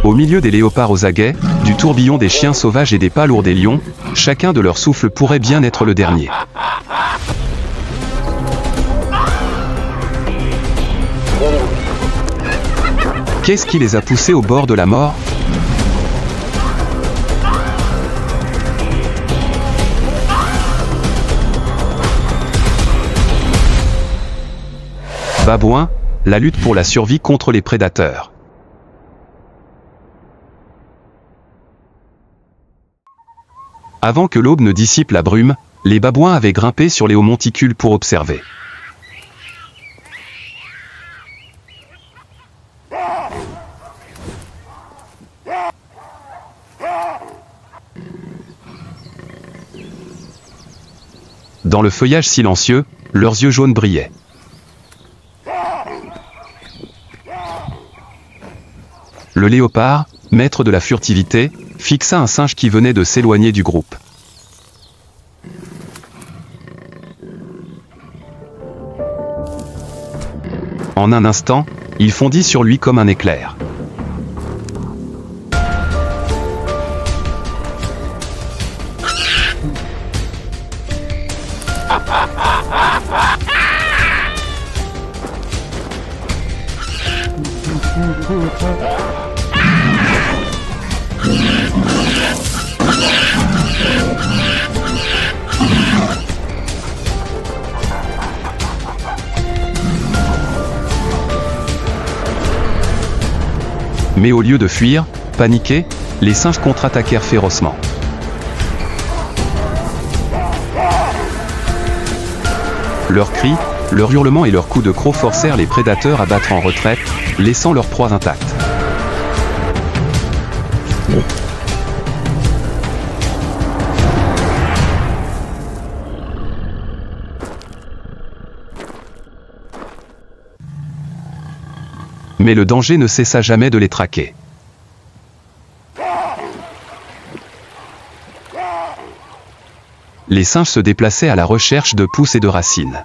Au milieu des léopards aux aguets, du tourbillon des chiens sauvages et des palourds des lions, chacun de leurs souffles pourrait bien être le dernier. Qu'est-ce qui les a poussés au bord de la mort? Babouin, la lutte pour la survie contre les prédateurs. Avant que l'aube ne dissipe la brume, les babouins avaient grimpé sur les hauts monticules pour observer. Dans le feuillage silencieux, leurs yeux jaunes brillaient. Le léopard, maître de la furtivité, fixa un singe qui venait de s'éloigner du groupe. En un instant, il fondit sur lui comme un éclair. Mais au lieu de fuir, paniqués, les singes contre-attaquèrent férocement. Leurs cris, leurs hurlements et leurs coups de croc forcèrent les prédateurs à battre en retraite, laissant leur proie intacte. Mais le danger ne cessa jamais de les traquer. Les singes se déplaçaient à la recherche de pousses et de racines.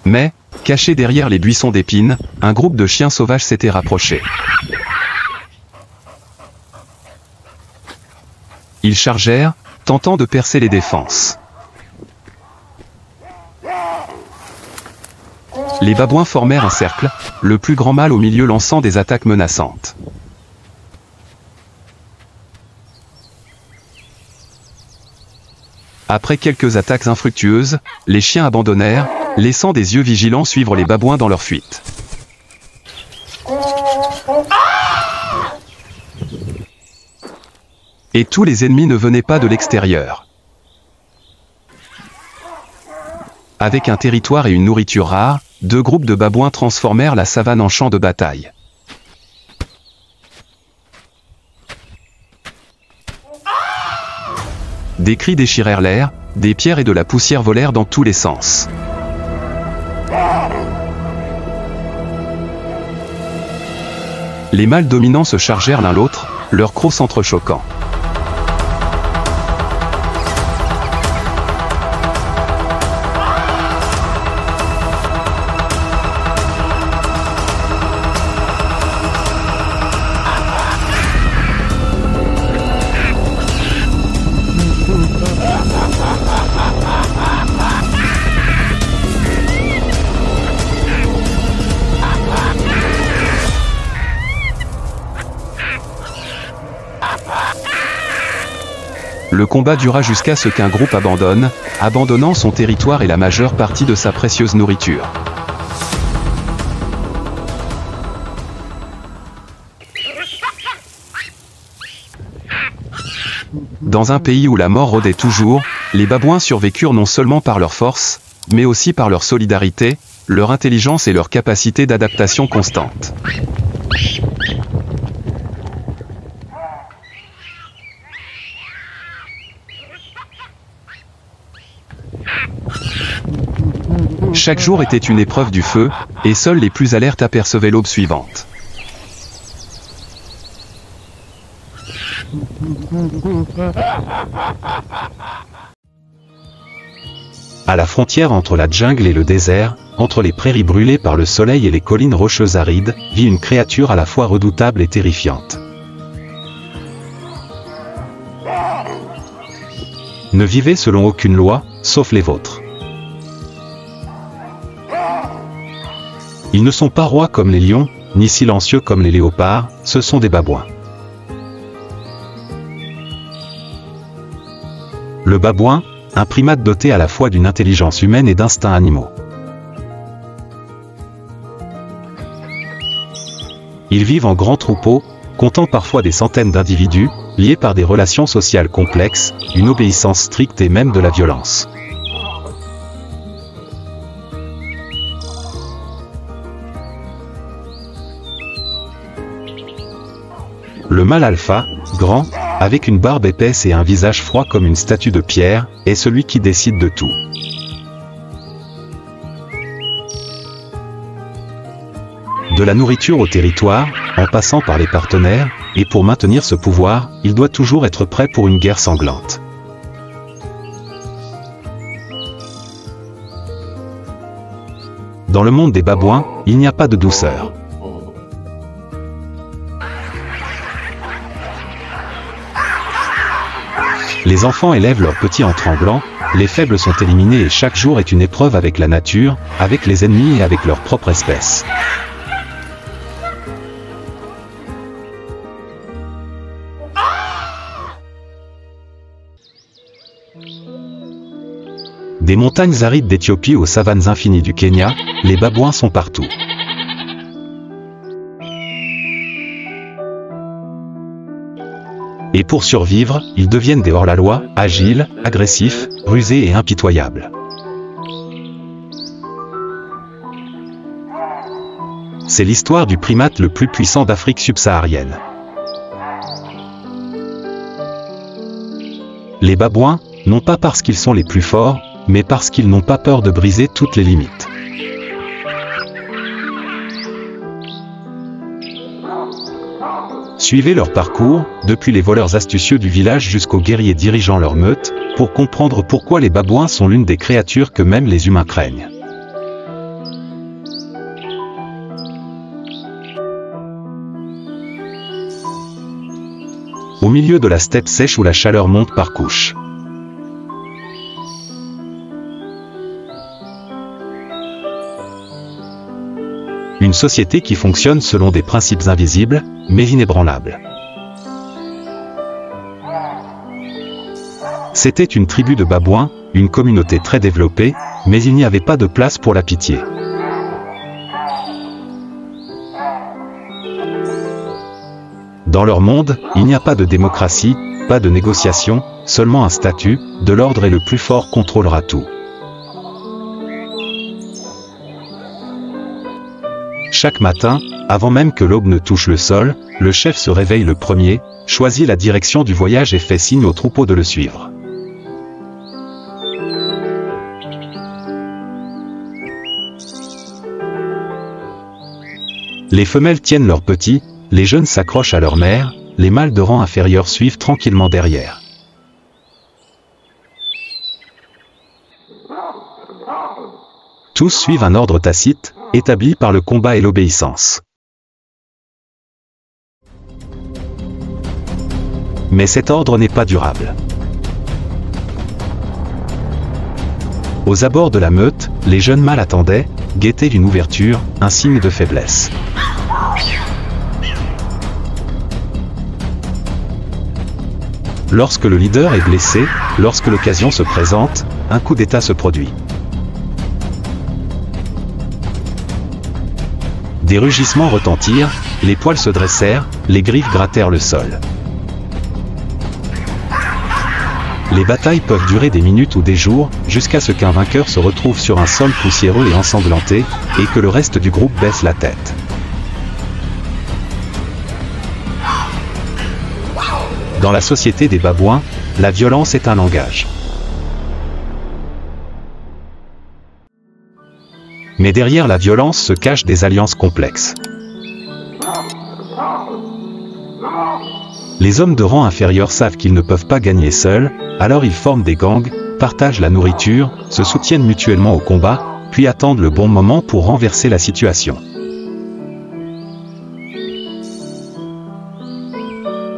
Mais, caché derrière les buissons d'épines, un groupe de chiens sauvages s'était rapproché. Ils chargèrent, tentant de percer les défenses. Les babouins formèrent un cercle, le plus grand mâle au milieu lançant des attaques menaçantes. Après quelques attaques infructueuses, les chiens abandonnèrent, laissant des yeux vigilants suivre les babouins dans leur fuite. Et tous les ennemis ne venaient pas de l'extérieur. Avec un territoire et une nourriture rare, deux groupes de babouins transformèrent la savane en champ de bataille. Des cris déchirèrent l'air, des pierres et de la poussière volèrent dans tous les sens. Les mâles dominants se chargèrent l'un l'autre, leurs crocs s'entrechoquant. Le combat dura jusqu'à ce qu'un groupe abandonne, abandonnant son territoire et la majeure partie de sa précieuse nourriture. Dans un pays où la mort rôdait toujours, les babouins survécurent non seulement par leur force, mais aussi par leur solidarité, leur intelligence et leur capacité d'adaptation constante. Chaque jour était une épreuve du feu, et seuls les plus alertes apercevaient l'aube suivante. À la frontière entre la jungle et le désert, entre les prairies brûlées par le soleil et les collines rocheuses arides, vit une créature à la fois redoutable et terrifiante. Ne vivez selon aucune loi, sauf les vôtres. Ils ne sont pas rois comme les lions, ni silencieux comme les léopards, ce sont des babouins. Le babouin, un primate doté à la fois d'une intelligence humaine et d'instincts animaux. Ils vivent en grands troupeaux, comptant parfois des centaines d'individus, liés par des relations sociales complexes, une obéissance stricte et même de la violence. Le mâle alpha, grand, avec une barbe épaisse et un visage froid comme une statue de pierre, est celui qui décide de tout. De la nourriture au territoire, en passant par les partenaires, et pour maintenir ce pouvoir, il doit toujours être prêt pour une guerre sanglante. Dans le monde des babouins, il n'y a pas de douceur. Les enfants élèvent leurs petits en tremblant, les faibles sont éliminés et chaque jour est une épreuve avec la nature, avec les ennemis et avec leur propre espèce. Des montagnes arides d'Éthiopie aux savanes infinies du Kenya, les babouins sont partout. Et pour survivre, ils deviennent des hors-la-loi, agiles, agressifs, rusés et impitoyables. C'est l'histoire du primate le plus puissant d'Afrique subsaharienne. Les babouins, non pas parce qu'ils sont les plus forts, mais parce qu'ils n'ont pas peur de briser toutes les limites. Suivez leur parcours, depuis les voleurs astucieux du village jusqu'aux guerriers dirigeant leur meute, pour comprendre pourquoi les babouins sont l'une des créatures que même les humains craignent. Au milieu de la steppe sèche où la chaleur monte par couches. Une société qui fonctionne selon des principes invisibles, mais inébranlables. C'était une tribu de babouins, une communauté très développée, mais il n'y avait pas de place pour la pitié. Dans leur monde, il n'y a pas de démocratie, pas de négociation, seulement un statut, de l'ordre et le plus fort contrôlera tout. Chaque matin, avant même que l'aube ne touche le sol, le chef se réveille le premier, choisit la direction du voyage et fait signe au troupeau de le suivre. Les femelles tiennent leurs petits, les jeunes s'accrochent à leur mère, les mâles de rang inférieur suivent tranquillement derrière. Tous suivent un ordre tacite, établi par le combat et l'obéissance. Mais cet ordre n'est pas durable. Aux abords de la meute, les jeunes mâles attendaient, guettaient d'une ouverture, un signe de faiblesse. Lorsque le leader est blessé, lorsque l'occasion se présente, un coup d'état se produit. Des rugissements retentirent, les poils se dressèrent, les griffes grattèrent le sol. Les batailles peuvent durer des minutes ou des jours, jusqu'à ce qu'un vainqueur se retrouve sur un sol poussiéreux et ensanglanté, et que le reste du groupe baisse la tête. Dans la société des babouins, la violence est un langage. Mais derrière la violence se cachent des alliances complexes. Les hommes de rang inférieur savent qu'ils ne peuvent pas gagner seuls, alors ils forment des gangs, partagent la nourriture, se soutiennent mutuellement au combat, puis attendent le bon moment pour renverser la situation.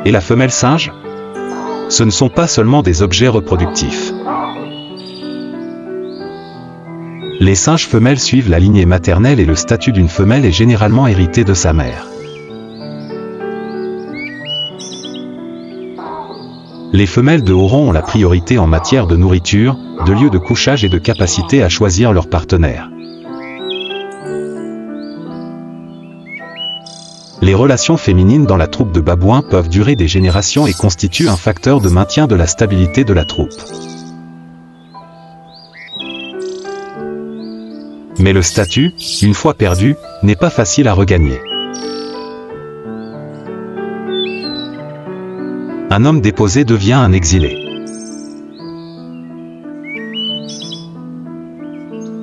Et la femelle singe? Ce ne sont pas seulement des objets reproductifs. Les singes femelles suivent la lignée maternelle et le statut d'une femelle est généralement hérité de sa mère. Les femelles de haut rang ont la priorité en matière de nourriture, de lieu de couchage et de capacité à choisir leur partenaire. Les relations féminines dans la troupe de babouins peuvent durer des générations et constituent un facteur de maintien de la stabilité de la troupe. Mais le statut, une fois perdu, n'est pas facile à regagner. Un homme déposé devient un exilé.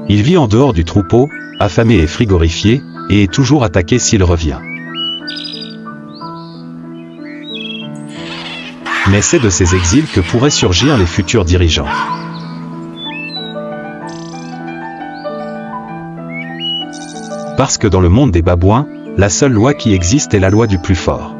Il vit en dehors du troupeau, affamé et frigorifié, et est toujours attaqué s'il revient. Mais c'est de ces exils que pourraient surgir les futurs dirigeants. Parce que dans le monde des babouins, la seule loi qui existe est la loi du plus fort.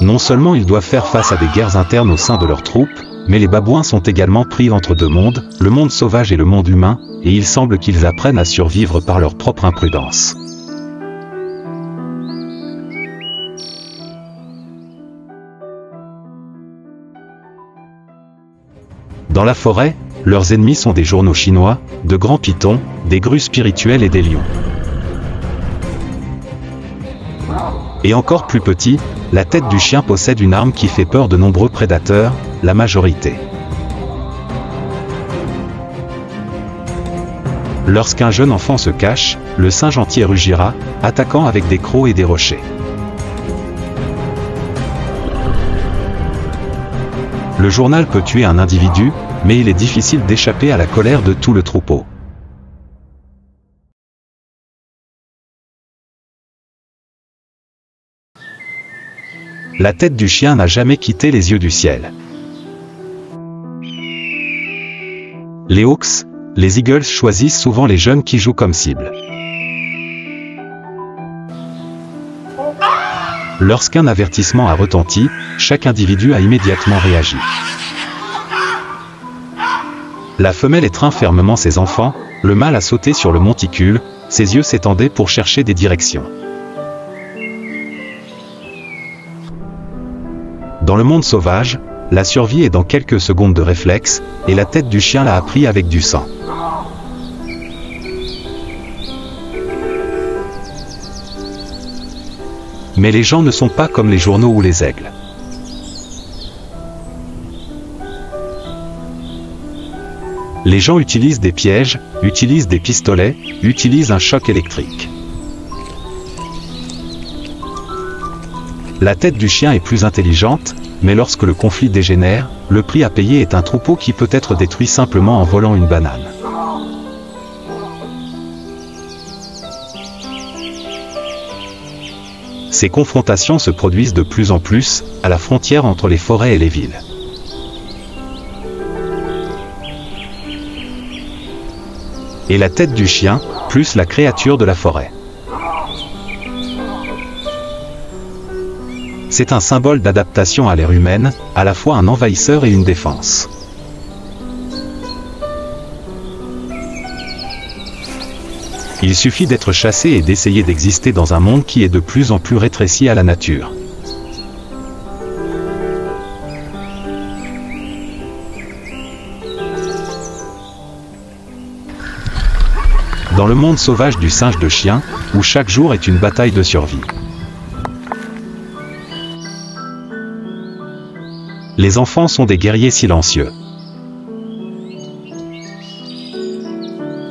Non seulement ils doivent faire face à des guerres internes au sein de leur troupe, mais les babouins sont également pris entre deux mondes, le monde sauvage et le monde humain, et il semble qu'ils apprennent à survivre par leur propre imprudence. Dans la forêt, leurs ennemis sont des journaux chinois, de grands pythons, des grues spirituelles et des lions. Et encore plus petit, la tête du chien possède une arme qui fait peur de nombreux prédateurs, la majorité. Lorsqu'un jeune enfant se cache, le singe entier rugira, attaquant avec des crocs et des rochers. Le journal peut tuer un individu, mais il est difficile d'échapper à la colère de tout le troupeau. La tête du chien n'a jamais quitté les yeux du ciel. Les Hawks, les Eagles choisissent souvent les jeunes qui jouent comme cible. Lorsqu'un avertissement a retenti, chaque individu a immédiatement réagi. La femelle étreint fermement ses enfants, le mâle a sauté sur le monticule, ses yeux s'étendaient pour chercher des directions. Dans le monde sauvage, la survie est dans quelques secondes de réflexe, et la tête du chien l'a appris avec du sang. Mais les gens ne sont pas comme les journaux ou les aigles. Les gens utilisent des pièges, utilisent des pistolets, utilisent un choc électrique. La tête du chien est plus intelligente, mais lorsque le conflit dégénère, le prix à payer est un troupeau qui peut être détruit simplement en volant une banane. Ces confrontations se produisent de plus en plus, à la frontière entre les forêts et les villes. Et la tête du chien, plus la créature de la forêt. C'est un symbole d'adaptation à l'ère humaine, à la fois un envahisseur et une défense. Il suffit d'être chassé et d'essayer d'exister dans un monde qui est de plus en plus rétréci à la nature. Dans le monde sauvage du singe de chien, où chaque jour est une bataille de survie. Les enfants sont des guerriers silencieux.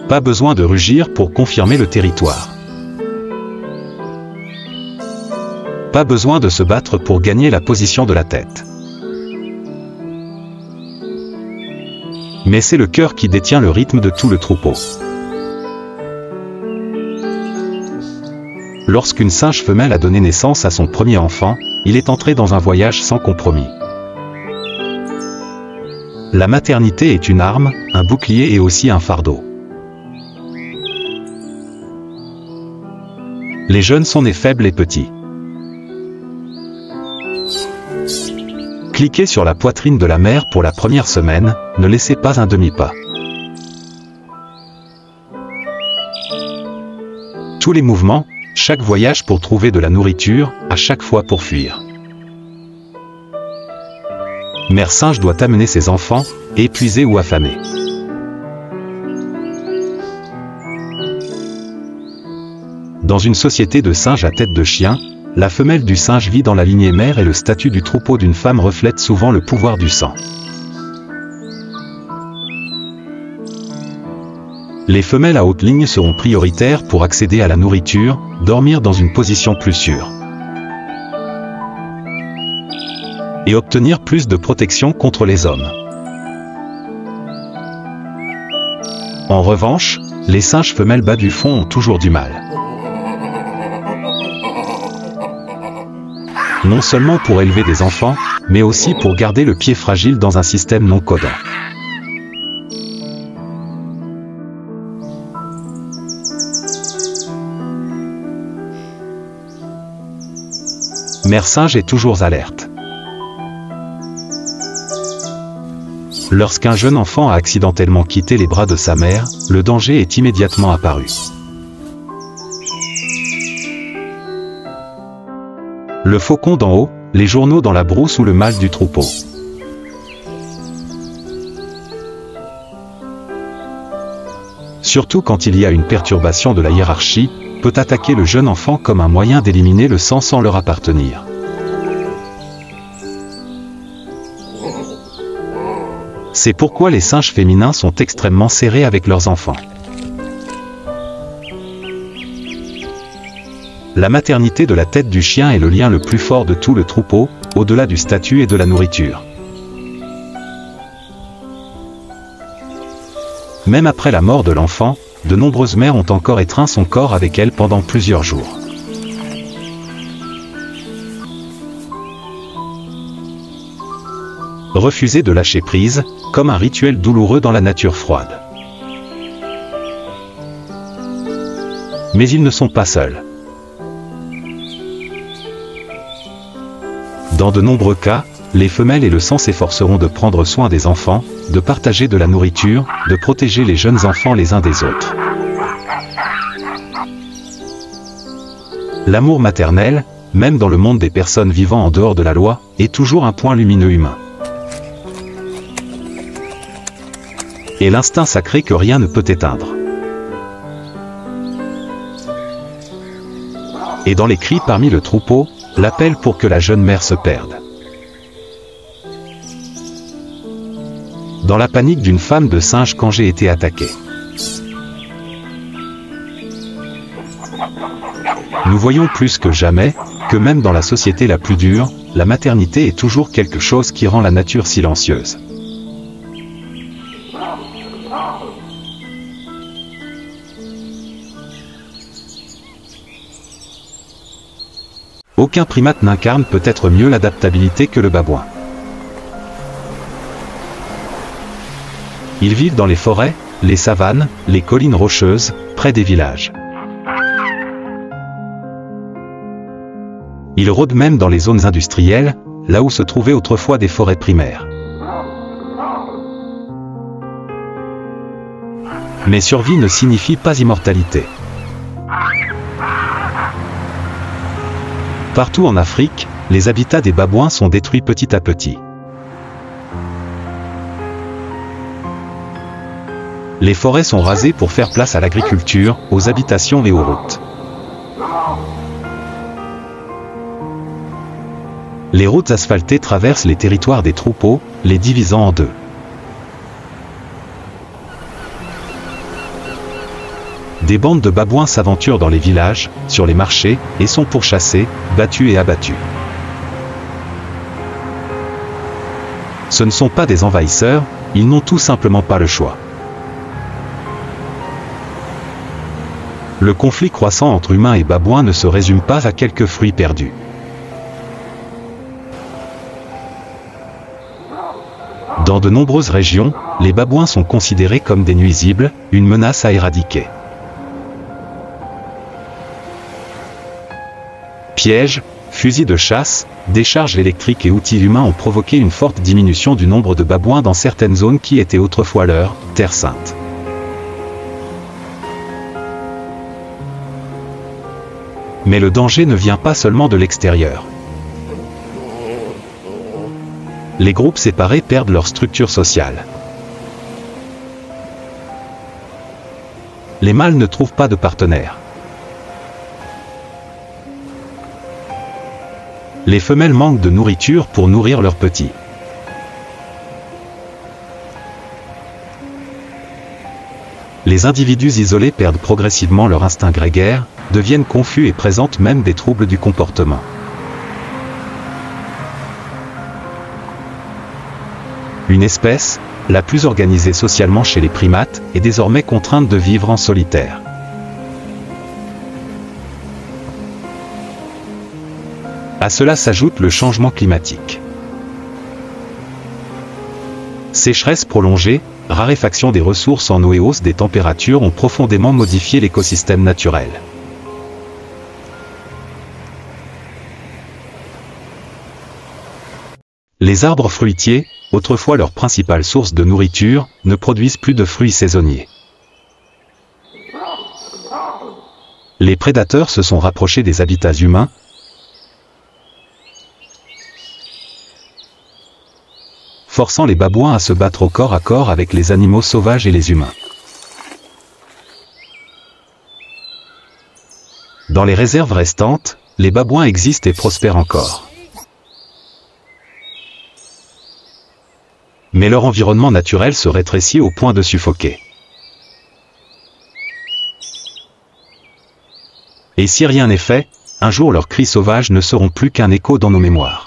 Pas besoin de rugir pour confirmer le territoire. Pas besoin de se battre pour gagner la position de la tête. Mais c'est le cœur qui détient le rythme de tout le troupeau. Lorsqu'une singe femelle a donné naissance à son premier enfant, il est entré dans un voyage sans compromis. La maternité est une arme, un bouclier et aussi un fardeau. Les jeunes sont nés faibles et petits. Cliquez sur la poitrine de la mère pour la première semaine, ne laissez pas un demi-pas. Tous les mouvements, chaque voyage pour trouver de la nourriture, à chaque fois pour fuir. Mère singe doit amener ses enfants, épuisés ou affamés. Dans une société de singes à tête de chien, la femelle du singe vit dans la lignée mère et le statut du troupeau d'une femme reflète souvent le pouvoir du sang. Les femelles à haute ligne seront prioritaires pour accéder à la nourriture, dormir dans une position plus sûre et obtenir plus de protection contre les hommes. En revanche, les singes femelles bas du fond ont toujours du mal. Non seulement pour élever des enfants, mais aussi pour garder le pied fragile dans un système non codant. Mère singe est toujours alerte. Lorsqu'un jeune enfant a accidentellement quitté les bras de sa mère, le danger est immédiatement apparu. Le faucon d'en haut, les journaux dans la brousse ou le mâle du troupeau. Surtout quand il y a une perturbation de la hiérarchie, peut attaquer le jeune enfant comme un moyen d'éliminer le sang sans leur appartenir. C'est pourquoi les singes féminins sont extrêmement serrés avec leurs enfants. La maternité de la tête du chien est le lien le plus fort de tout le troupeau, au-delà du statut et de la nourriture. Même après la mort de l'enfant, de nombreuses mères ont encore étreint son corps avec elle pendant plusieurs jours. Refuser de lâcher prise, comme un rituel douloureux dans la nature froide. Mais ils ne sont pas seuls. Dans de nombreux cas, les femelles et le sang s'efforceront de prendre soin des enfants, de partager de la nourriture, de protéger les jeunes enfants les uns des autres. L'amour maternel, même dans le monde des personnes vivant en dehors de la loi, est toujours un point lumineux humain. Et l'instinct sacré que rien ne peut éteindre. Et dans les cris parmi le troupeau, l'appel pour que la jeune mère se perde. Dans la panique d'une femme de singe quand j'ai été attaqué. Nous voyons plus que jamais, que même dans la société la plus dure, la maternité est toujours quelque chose qui rend la nature silencieuse. Aucun primate n'incarne peut-être mieux l'adaptabilité que le babouin. Ils vivent dans les forêts, les savanes, les collines rocheuses, près des villages. Ils rôdent même dans les zones industrielles, là où se trouvaient autrefois des forêts primaires. Mais survie ne signifie pas immortalité. Partout en Afrique, les habitats des babouins sont détruits petit à petit. Les forêts sont rasées pour faire place à l'agriculture, aux habitations et aux routes. Les routes asphaltées traversent les territoires des troupeaux, les divisant en deux. Des bandes de babouins s'aventurent dans les villages, sur les marchés, et sont pourchassés, battus et abattus. Ce ne sont pas des envahisseurs, ils n'ont tout simplement pas le choix. Le conflit croissant entre humains et babouins ne se résume pas à quelques fruits perdus. Dans de nombreuses régions, les babouins sont considérés comme des nuisibles, une menace à éradiquer. Pièges, fusils de chasse, décharges électriques et outils humains ont provoqué une forte diminution du nombre de babouins dans certaines zones qui étaient autrefois leur terre sainte. Mais le danger ne vient pas seulement de l'extérieur. Les groupes séparés perdent leur structure sociale. Les mâles ne trouvent pas de partenaires. Les femelles manquent de nourriture pour nourrir leurs petits. Les individus isolés perdent progressivement leur instinct grégaire, deviennent confus et présentent même des troubles du comportement. Une espèce, la plus organisée socialement chez les primates, est désormais contrainte de vivre en solitaire. À cela s'ajoute le changement climatique. Sécheresse prolongée, raréfaction des ressources en eau et hausse des températures ont profondément modifié l'écosystème naturel. Les arbres fruitiers, autrefois leur principale source de nourriture, ne produisent plus de fruits saisonniers. Les prédateurs se sont rapprochés des habitats humains, forçant les babouins à se battre au corps à corps avec les animaux sauvages et les humains. Dans les réserves restantes, les babouins existent et prospèrent encore. Mais leur environnement naturel se rétrécit au point de suffoquer. Et si rien n'est fait, un jour leurs cris sauvages ne seront plus qu'un écho dans nos mémoires.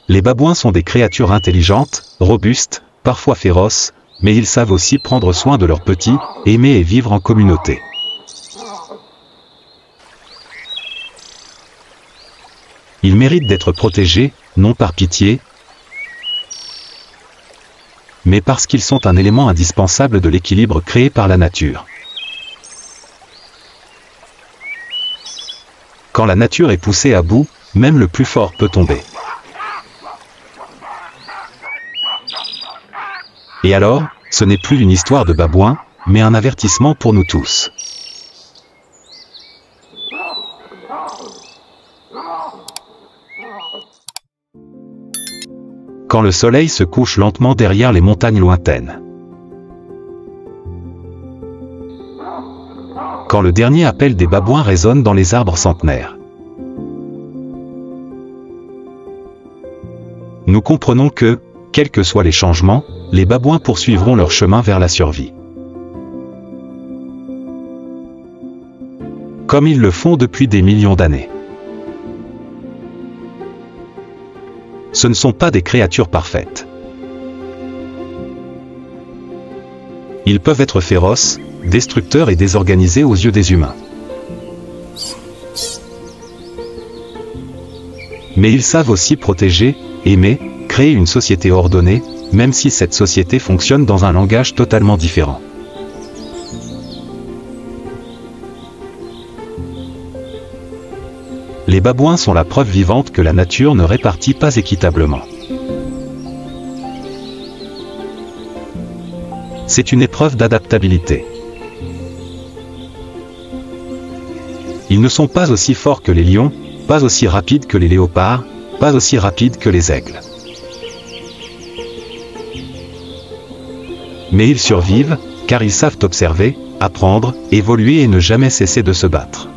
Les babouins sont des créatures intelligentes, robustes, parfois féroces, mais ils savent aussi prendre soin de leurs petits, aimer et vivre en communauté. Ils méritent d'être protégés, non par pitié, mais parce qu'ils sont un élément indispensable de l'équilibre créé par la nature. Quand la nature est poussée à bout, même le plus fort peut tomber. Et alors, ce n'est plus une histoire de babouins, mais un avertissement pour nous tous. Quand le soleil se couche lentement derrière les montagnes lointaines. Quand le dernier appel des babouins résonne dans les arbres centenaires. Nous comprenons que, quels que soient les changements, les babouins poursuivront leur chemin vers la survie. Comme ils le font depuis des millions d'années. Ce ne sont pas des créatures parfaites. Ils peuvent être féroces, destructeurs et désorganisés aux yeux des humains. Mais ils savent aussi protéger, aimer, créer une société ordonnée, même si cette société fonctionne dans un langage totalement différent. Les babouins sont la preuve vivante que la nature ne répartit pas équitablement. C'est une épreuve d'adaptabilité. Ils ne sont pas aussi forts que les lions, pas aussi rapides que les léopards, pas aussi rapides que les aigles. Mais ils survivent, car ils savent observer, apprendre, évoluer et ne jamais cesser de se battre.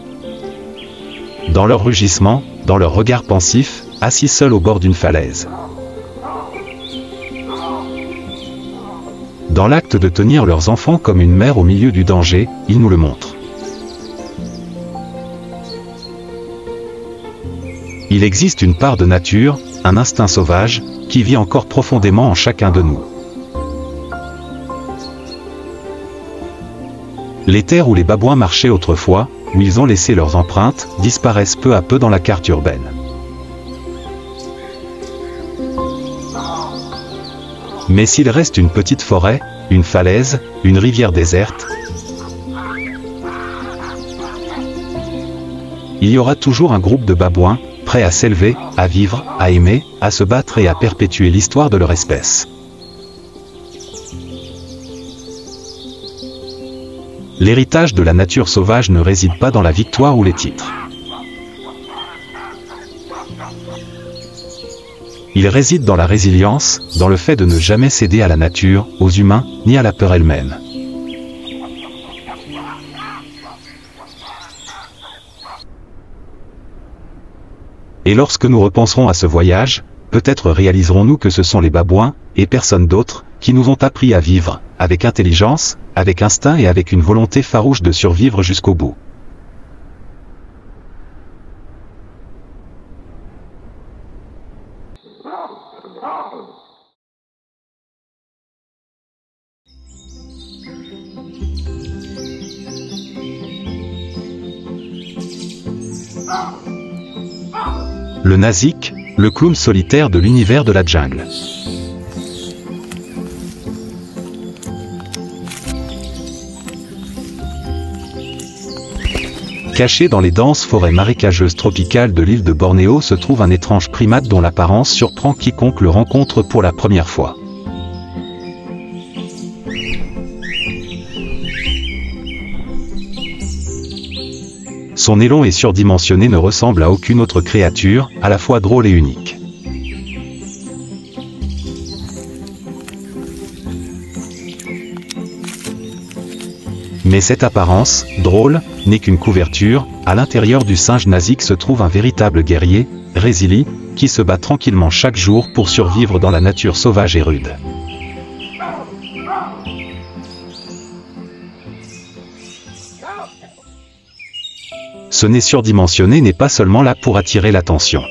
Dans leur rugissement, dans leur regard pensif, assis seuls au bord d'une falaise. Dans l'acte de tenir leurs enfants comme une mère au milieu du danger, ils nous le montrent. Il existe une part de nature, un instinct sauvage, qui vit encore profondément en chacun de nous. Les terres où les babouins marchaient autrefois, où ils ont laissé leurs empreintes, disparaissent peu à peu dans la carte urbaine. Mais s'il reste une petite forêt, une falaise, une rivière déserte, il y aura toujours un groupe de babouins, prêts à s'élever, à vivre, à aimer, à se battre et à perpétuer l'histoire de leur espèce. L'héritage de la nature sauvage ne réside pas dans la victoire ou les titres. Il réside dans la résilience, dans le fait de ne jamais céder à la nature, aux humains, ni à la peur elle-même. Et lorsque nous repenserons à ce voyage, peut-être réaliserons-nous que ce sont les babouins, et personne d'autre, qui nous ont appris à vivre, avec intelligence, avec instinct et avec une volonté farouche de survivre jusqu'au bout. Le Nazik, le clown solitaire de l'univers de la jungle. Caché dans les denses forêts marécageuses tropicales de l'île de Bornéo se trouve un étrange primate dont l'apparence surprend quiconque le rencontre pour la première fois. Son élan est surdimensionné, ne ressemble à aucune autre créature, à la fois drôle et unique. Mais cette apparence, drôle, n'est qu'une couverture. À l'intérieur du singe nazik se trouve un véritable guerrier, Rézili, qui se bat tranquillement chaque jour pour survivre dans la nature sauvage et rude. Ce nez surdimensionné n'est pas seulement là pour attirer l'attention.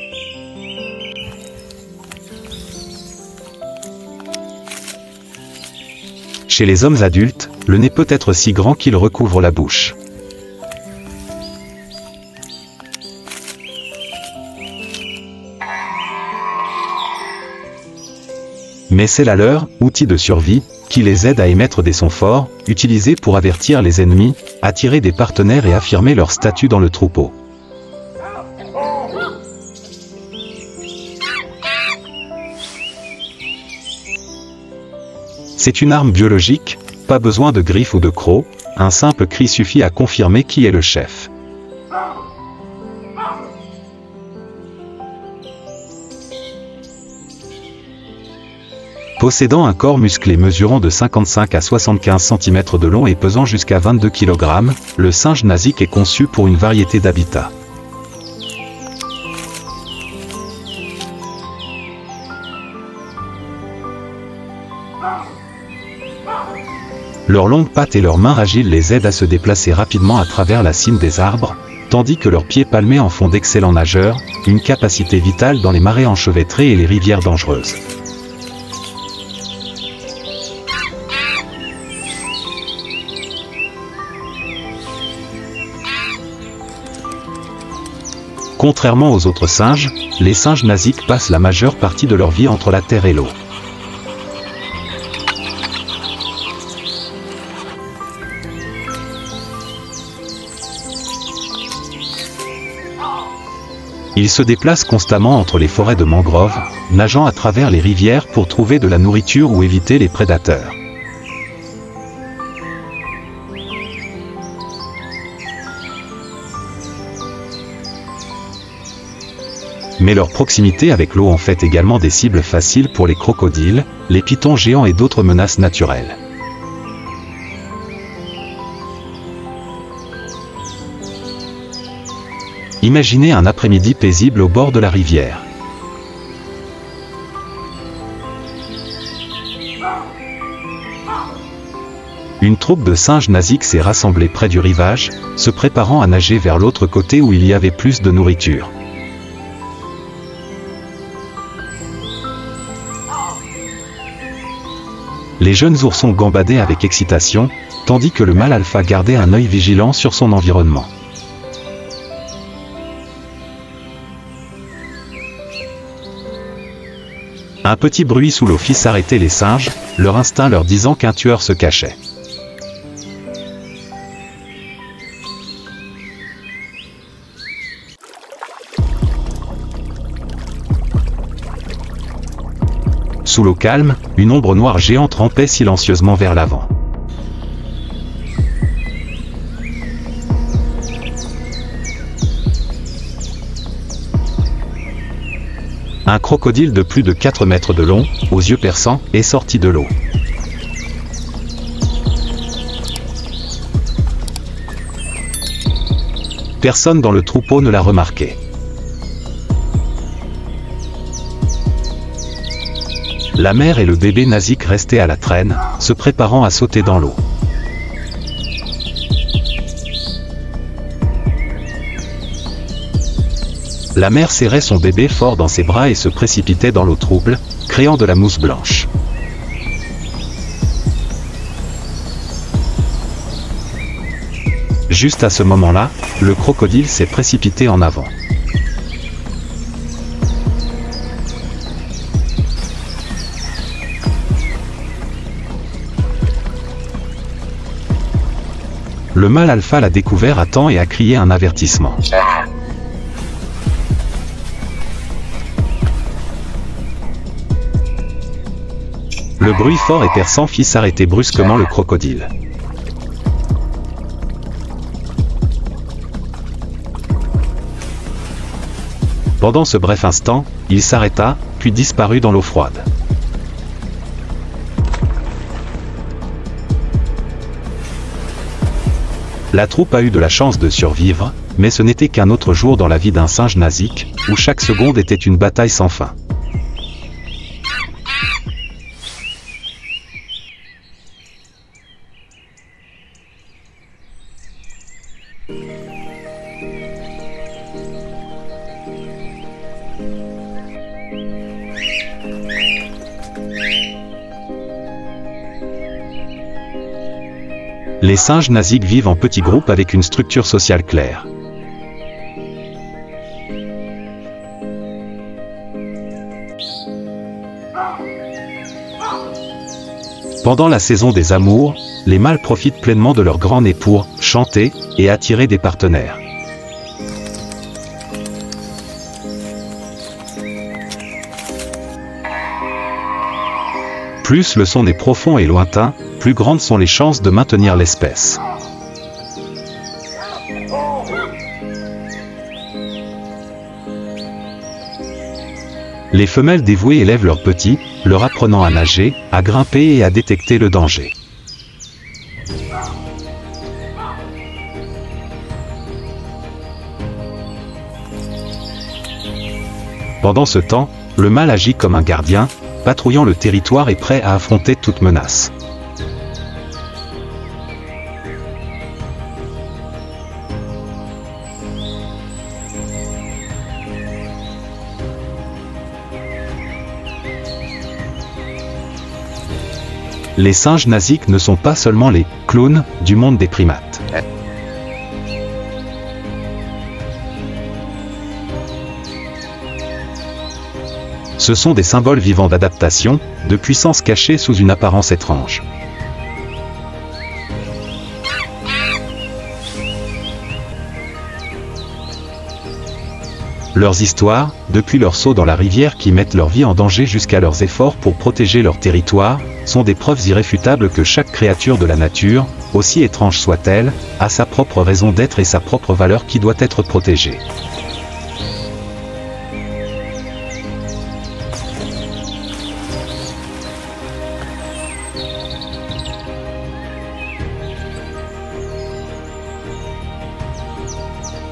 Chez les hommes adultes, le nez peut être si grand qu'il recouvre la bouche. Mais c'est la leur, outil de survie, qui les aide à émettre des sons forts, utilisés pour avertir les ennemis, attirer des partenaires et affirmer leur statut dans le troupeau. C'est une arme biologique, pas besoin de griffes ou de crocs, un simple cri suffit à confirmer qui est le chef. Possédant un corps musclé mesurant de 55 à 75 cm de long et pesant jusqu'à 22 kg, le singe nazik est conçu pour une variété d'habitats. Leurs longues pattes et leurs mains agiles les aident à se déplacer rapidement à travers la cime des arbres, tandis que leurs pieds palmés en font d'excellents nageurs, une capacité vitale dans les marais enchevêtrés et les rivières dangereuses. Contrairement aux autres singes, les singes naziks passent la majeure partie de leur vie entre la terre et l'eau. Ils se déplacent constamment entre les forêts de mangroves, nageant à travers les rivières pour trouver de la nourriture ou éviter les prédateurs. Mais leur proximité avec l'eau en fait également des cibles faciles pour les crocodiles, les pythons géants et d'autres menaces naturelles. Imaginez un après-midi paisible au bord de la rivière. Une troupe de singes naziks s'est rassemblée près du rivage, se préparant à nager vers l'autre côté où il y avait plus de nourriture. les jeunes oursons gambadaient avec excitation, tandis que le mâle alpha gardait un œil vigilant sur son environnement. Un petit bruit sous l'eau fit s'arrêter les singes, leur instinct leur disant qu'un tueur se cachait. Sous l'eau calme, une ombre noire géante rampait silencieusement vers l'avant. Un crocodile de plus de 4 mètres de long, aux yeux perçants, est sorti de l'eau. Personne dans le troupeau ne l'a remarqué. La mère et le bébé Nazik restaient à la traîne, se préparant à sauter dans l'eau. La mère serrait son bébé fort dans ses bras et se précipitait dans l'eau trouble, créant de la mousse blanche. Juste à ce moment-là, le crocodile s'est précipité en avant. Le mâle alpha l'a découvert à temps et a crié un avertissement. Le bruit fort et perçant fit s'arrêter brusquement le crocodile. Pendant ce bref instant, il s'arrêta, puis disparut dans l'eau froide. La troupe a eu de la chance de survivre, mais ce n'était qu'un autre jour dans la vie d'un singe Nazik, où chaque seconde était une bataille sans fin. Les singes Nazik vivent en petits groupes avec une structure sociale claire. Pendant la saison des amours, les mâles profitent pleinement de leur grand nez pour chanter et attirer des partenaires. Plus le son est profond et lointain, plus grandes sont les chances de maintenir l'espèce. Les femelles dévouées élèvent leurs petits, leur apprenant à nager, à grimper et à détecter le danger. Pendant ce temps, le mâle agit comme un gardien, patrouillant le territoire et prêt à affronter toute menace. Les singes Nazik ne sont pas seulement les clowns du monde des primates. Ce sont des symboles vivants d'adaptation, de puissance cachée sous une apparence étrange. Leurs histoires, depuis leur saut dans la rivière qui mettent leur vie en danger jusqu'à leurs efforts pour protéger leur territoire, sont des preuves irréfutables que chaque créature de la nature, aussi étrange soit-elle, a sa propre raison d'être et sa propre valeur qui doit être protégée.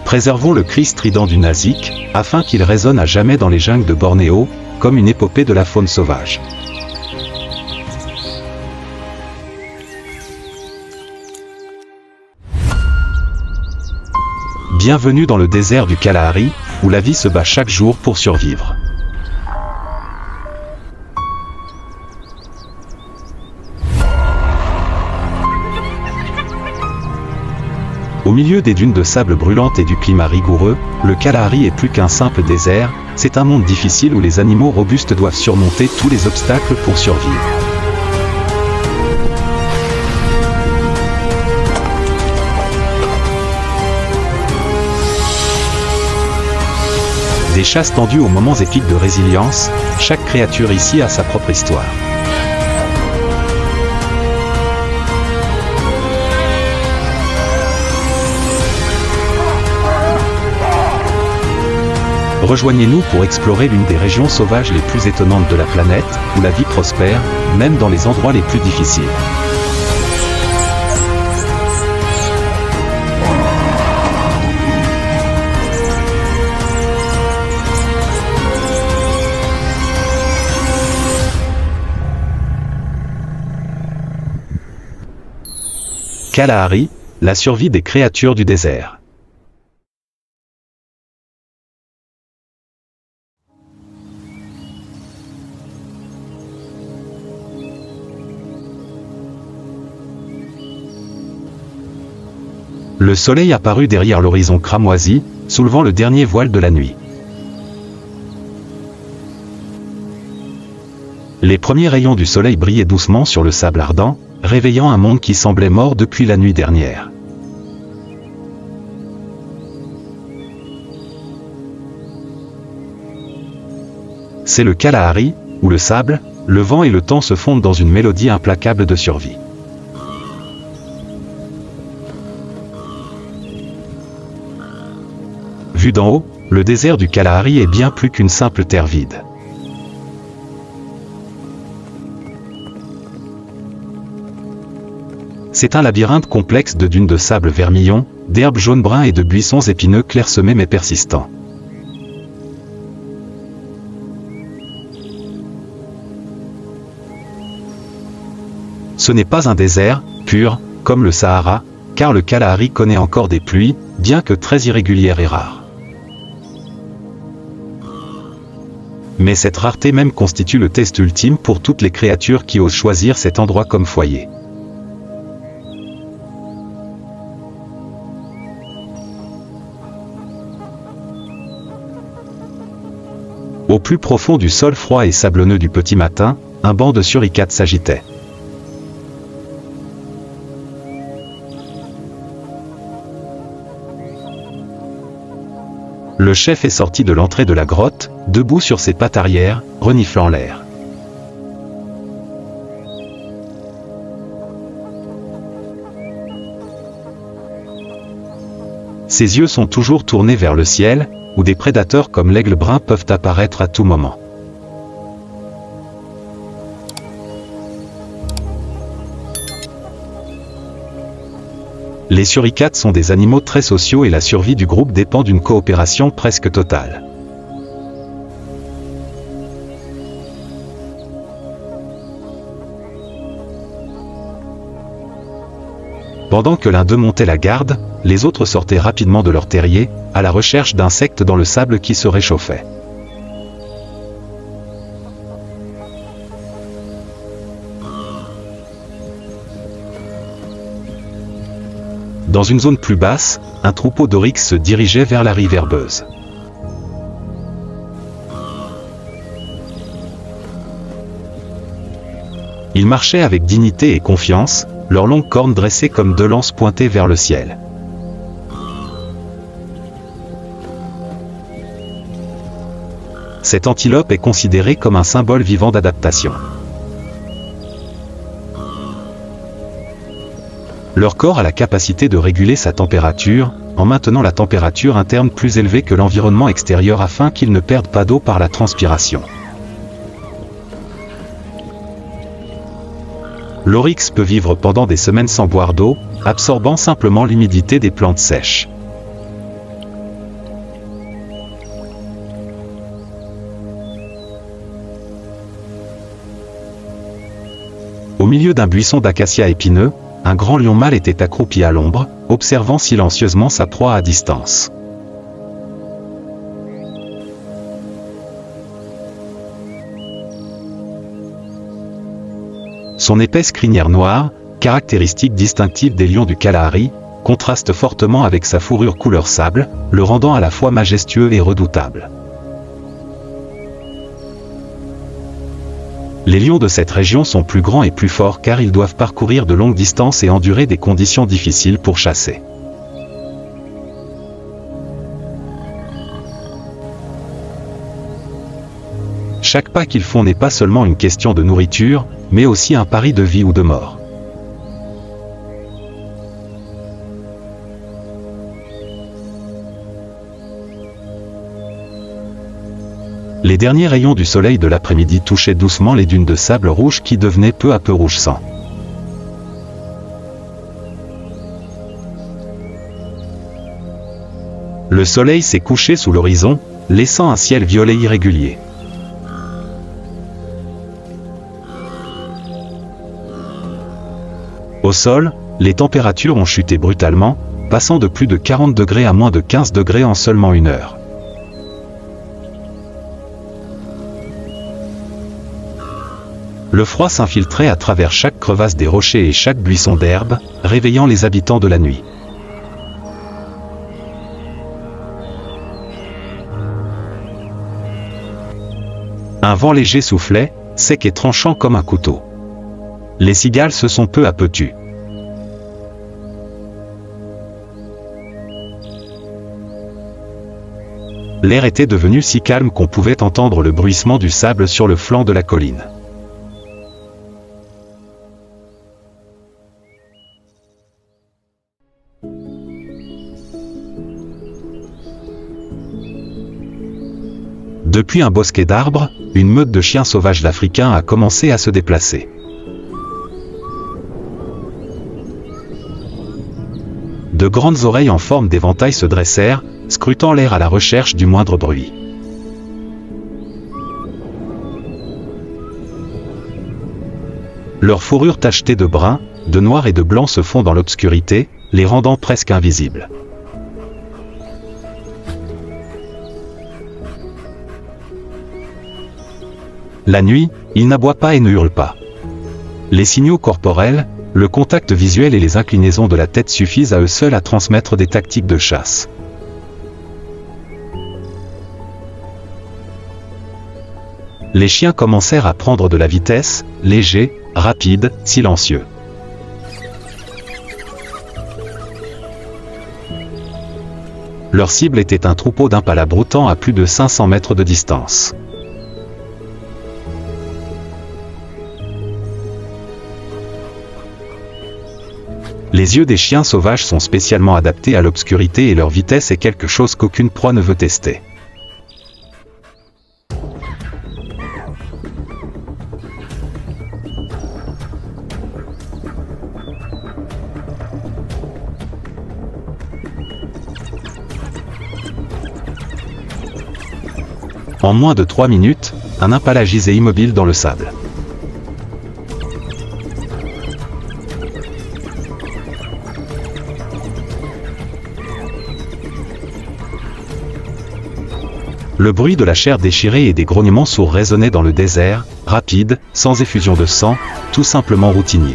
Préservons le cri strident du Nazik, afin qu'il résonne à jamais dans les jungles de Bornéo, comme une épopée de la faune sauvage. Bienvenue dans le désert du Kalahari, où la vie se bat chaque jour pour survivre. Au milieu des dunes de sable brûlantes et du climat rigoureux, le Kalahari est plus qu'un simple désert, c'est un monde difficile où les animaux robustes doivent surmonter tous les obstacles pour survivre. Des chasses tendues aux moments épiques de résilience, chaque créature ici a sa propre histoire. Rejoignez-nous pour explorer l'une des régions sauvages les plus étonnantes de la planète, où la vie prospère, même dans les endroits les plus difficiles. Kalahari, la survie des créatures du désert. Le soleil apparut derrière l'horizon cramoisi, soulevant le dernier voile de la nuit. Les premiers rayons du soleil brillaient doucement sur le sable ardent, réveillant un monde qui semblait mort depuis la nuit dernière. C'est le Kalahari, où le sable, le vent et le temps se fondent dans une mélodie implacable de survie. Vu d'en haut, le désert du Kalahari est bien plus qu'une simple terre vide. C'est un labyrinthe complexe de dunes de sable vermillon, d'herbes jaune-brun et de buissons épineux clairsemés mais persistants. Ce n'est pas un désert, pur, comme le Sahara, car le Kalahari connaît encore des pluies, bien que très irrégulières et rares. Mais cette rareté même constitue le test ultime pour toutes les créatures qui osent choisir cet endroit comme foyer. Au plus profond du sol froid et sablonneux du petit matin, un banc de suricates s'agitait. Le chef est sorti de l'entrée de la grotte, debout sur ses pattes arrière, reniflant l'air. Ses yeux sont toujours tournés vers le ciel, où des prédateurs comme l'aigle brun peuvent apparaître à tout moment. Les suricates sont des animaux très sociaux et la survie du groupe dépend d'une coopération presque totale. Pendant que l'un d'eux montait la garde, les autres sortaient rapidement de leur terrier, à la recherche d'insectes dans le sable qui se réchauffait. Dans une zone plus basse, un troupeau d'oryx se dirigeait vers la rive herbeuse. Ils marchaient avec dignité et confiance, leurs longues cornes dressées comme deux lances pointées vers le ciel. Cette antilope est considérée comme un symbole vivant d'adaptation. Leur corps a la capacité de réguler sa température, en maintenant la température interne plus élevée que l'environnement extérieur afin qu'ils ne perdent pas d'eau par la transpiration. L'oryx peut vivre pendant des semaines sans boire d'eau, absorbant simplement l'humidité des plantes sèches. Au milieu d'un buisson d'acacia épineux, un grand lion mâle était accroupi à l'ombre, observant silencieusement sa proie à distance. Son épaisse crinière noire, caractéristique distinctive des lions du Kalahari, contraste fortement avec sa fourrure couleur sable, le rendant à la fois majestueux et redoutable. Les lions de cette région sont plus grands et plus forts car ils doivent parcourir de longues distances et endurer des conditions difficiles pour chasser. Chaque pas qu'ils font n'est pas seulement une question de nourriture, mais aussi un pari de vie ou de mort. Les derniers rayons du soleil de l'après-midi touchaient doucement les dunes de sable rouge qui devenaient peu à peu rouge sang. Le soleil s'est couché sous l'horizon, laissant un ciel violet irrégulier. Au sol, les températures ont chuté brutalement, passant de plus de 40 degrés à moins de 15 degrés en seulement une heure. Le froid s'infiltrait à travers chaque crevasse des rochers et chaque buisson d'herbe, réveillant les habitants de la nuit. Un vent léger soufflait, sec et tranchant comme un couteau. Les cigales se sont peu à peu tues. L'air était devenu si calme qu'on pouvait entendre le bruissement du sable sur le flanc de la colline. Depuis un bosquet d'arbres, une meute de chiens sauvages d'Africains a commencé à se déplacer. De grandes oreilles en forme d'éventail se dressèrent, scrutant l'air à la recherche du moindre bruit. Leurs fourrures tachetées de brun, de noir et de blanc se font dans l'obscurité, les rendant presque invisibles. La nuit, ils n'aboient pas et ne hurlent pas. Les signaux corporels, le contact visuel et les inclinaisons de la tête suffisent à eux seuls à transmettre des tactiques de chasse. Les chiens commencèrent à prendre de la vitesse, légers, rapides, silencieux. Leur cible était un troupeau d'impalas broutant à plus de 500 mètres de distance. Les yeux des chiens sauvages sont spécialement adaptés à l'obscurité et leur vitesse est quelque chose qu'aucune proie ne veut tester. En moins de 3 minutes, un impala gisait immobile dans le sable. Le bruit de la chair déchirée et des grognements sourds résonnait dans le désert, rapide, sans effusion de sang, tout simplement routinier.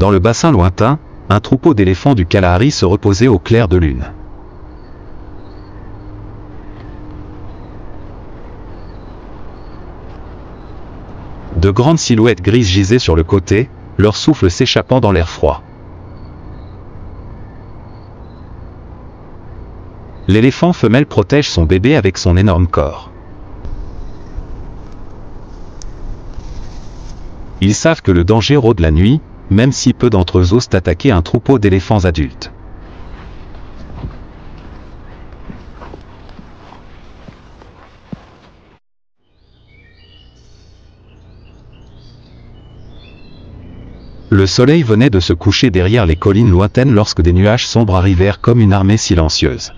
Dans le bassin lointain, un troupeau d'éléphants du Kalahari se reposait au clair de lune. De grandes silhouettes grises gisaient sur le côté, leur souffle s'échappant dans l'air froid. L'éléphant femelle protège son bébé avec son énorme corps. Ils savent que le danger rôde la nuit, même si peu d'entre eux osent attaquer un troupeau d'éléphants adultes. Le soleil venait de se coucher derrière les collines lointaines lorsque des nuages sombres arrivèrent comme une armée silencieuse.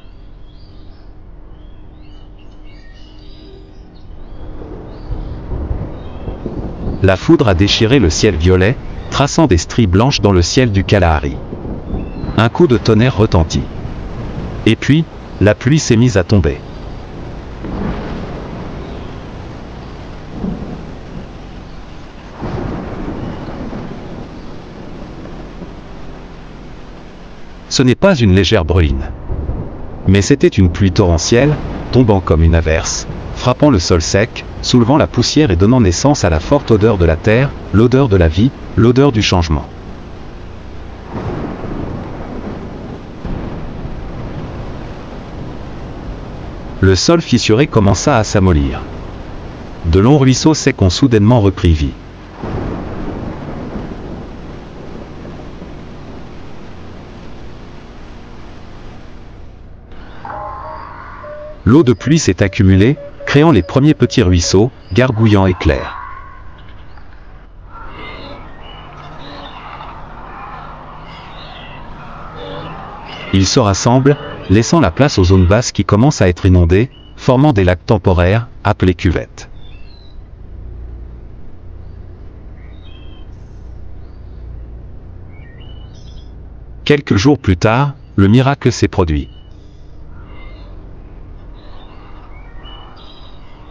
La foudre a déchiré le ciel violet, traçant des stries blanches dans le ciel du Kalahari. Un coup de tonnerre retentit. Et puis, la pluie s'est mise à tomber. Ce n'est pas une légère bruine. Mais c'était une pluie torrentielle, tombant comme une averse, frappant le sol sec, soulevant la poussière et donnant naissance à la forte odeur de la terre, l'odeur de la vie, l'odeur du changement. Le sol fissuré commença à s'amollir. De longs ruisseaux secs ont soudainement repris vie. L'eau de pluie s'est accumulée, créant les premiers petits ruisseaux, gargouillants et clairs. Ils se rassemblent, laissant la place aux zones basses qui commencent à être inondées, formant des lacs temporaires, appelés cuvettes. Quelques jours plus tard, le miracle s'est produit.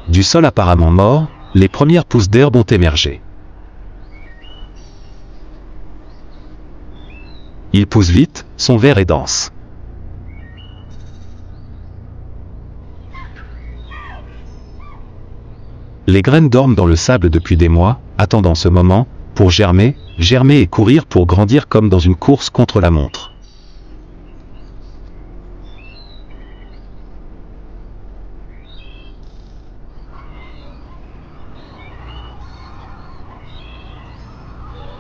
Du sol apparemment mort, les premières pousses d'herbe ont émergé. Ils poussent vite, sont verts et denses. Les graines dorment dans le sable depuis des mois, attendant ce moment, pour germer, germer et courir pour grandir comme dans une course contre la montre.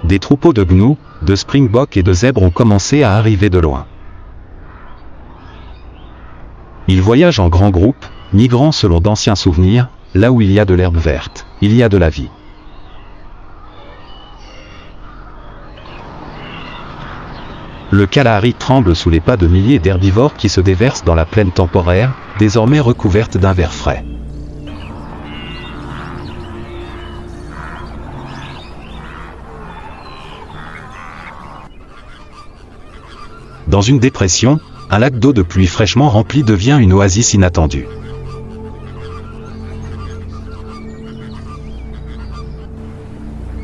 Des troupeaux de gnous, de springboks et de zèbres ont commencé à arriver de loin. Ils voyagent en grands groupes, migrant selon d'anciens souvenirs, là où il y a de l'herbe verte, il y a de la vie. Le Kalahari tremble sous les pas de milliers d'herbivores qui se déversent dans la plaine temporaire, désormais recouverte d'un vert frais. Dans une dépression, un lac d'eau de pluie fraîchement rempli devient une oasis inattendue.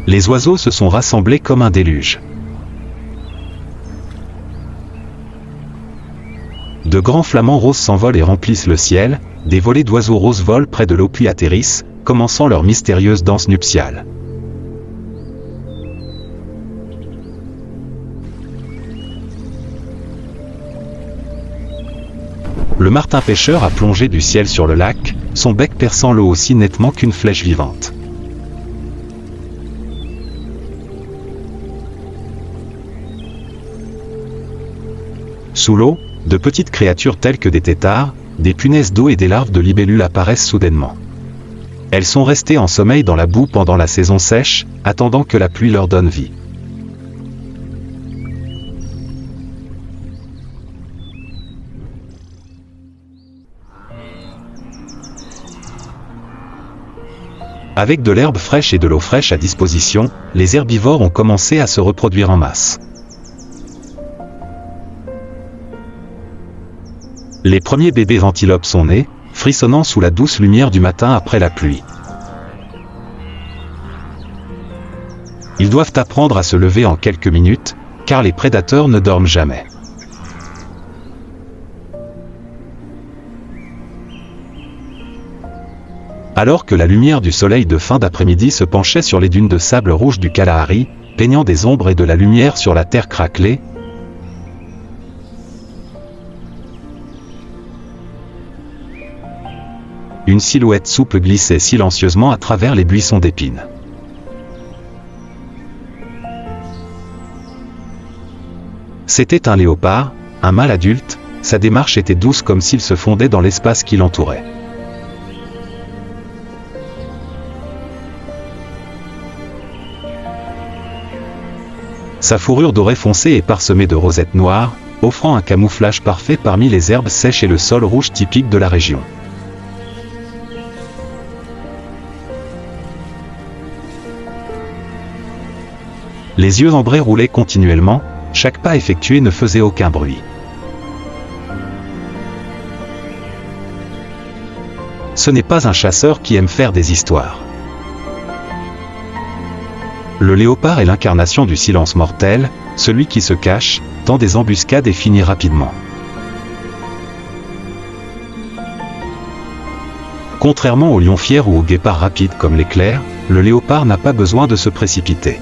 Les oiseaux se sont rassemblés comme un déluge. De grands flamants roses s'envolent et remplissent le ciel, des volées d'oiseaux roses volent près de l'eau puis atterrissent, commençant leur mystérieuse danse nuptiale. Le martin pêcheur a plongé du ciel sur le lac, son bec perçant l'eau aussi nettement qu'une flèche vivante. Sous l'eau, de petites créatures telles que des têtards, des punaises d'eau et des larves de libellules apparaissent soudainement. Elles sont restées en sommeil dans la boue pendant la saison sèche, attendant que la pluie leur donne vie. Avec de l'herbe fraîche et de l'eau fraîche à disposition, les herbivores ont commencé à se reproduire en masse. Les premiers bébés antilopes sont nés, frissonnant sous la douce lumière du matin après la pluie. Ils doivent apprendre à se lever en quelques minutes, car les prédateurs ne dorment jamais. Alors que la lumière du soleil de fin d'après-midi se penchait sur les dunes de sable rouge du Kalahari, peignant des ombres et de la lumière sur la terre craquelée, une silhouette souple glissait silencieusement à travers les buissons d'épines. C'était un léopard, un mâle adulte, sa démarche était douce comme s'il se fondait dans l'espace qui l'entourait. Sa fourrure dorée foncée est parsemée de rosettes noires, offrant un camouflage parfait parmi les herbes sèches et le sol rouge typique de la région. Les yeux ambrés roulaient continuellement, chaque pas effectué ne faisait aucun bruit. Ce n'est pas un chasseur qui aime faire des histoires. Le léopard est l'incarnation du silence mortel, celui qui se cache, tend des embuscades et finit rapidement. Contrairement au lion fier ou au guépard rapide comme l'éclair, le léopard n'a pas besoin de se précipiter.